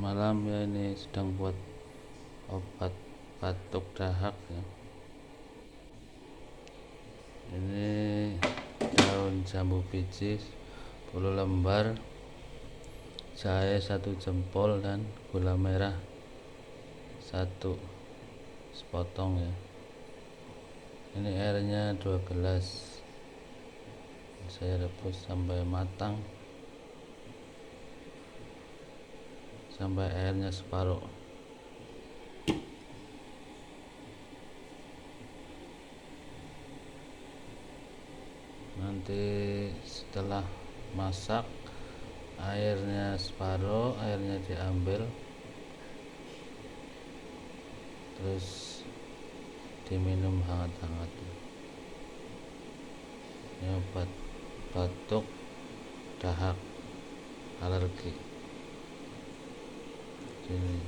malam ya, ini sedang buat obat batuk dahak ya. Ini daun jambu biji 10 lembar, jahe 1 jempol, dan gula merah 1 sepotong ya. Ini airnya 2 gelas. Saya rebus sampai matang, sampai airnya separuh. Nanti setelah masak, airnya separuh, airnya diambil, terus diminum hangat-hangat. Ini obat batuk dahak alergi. Ini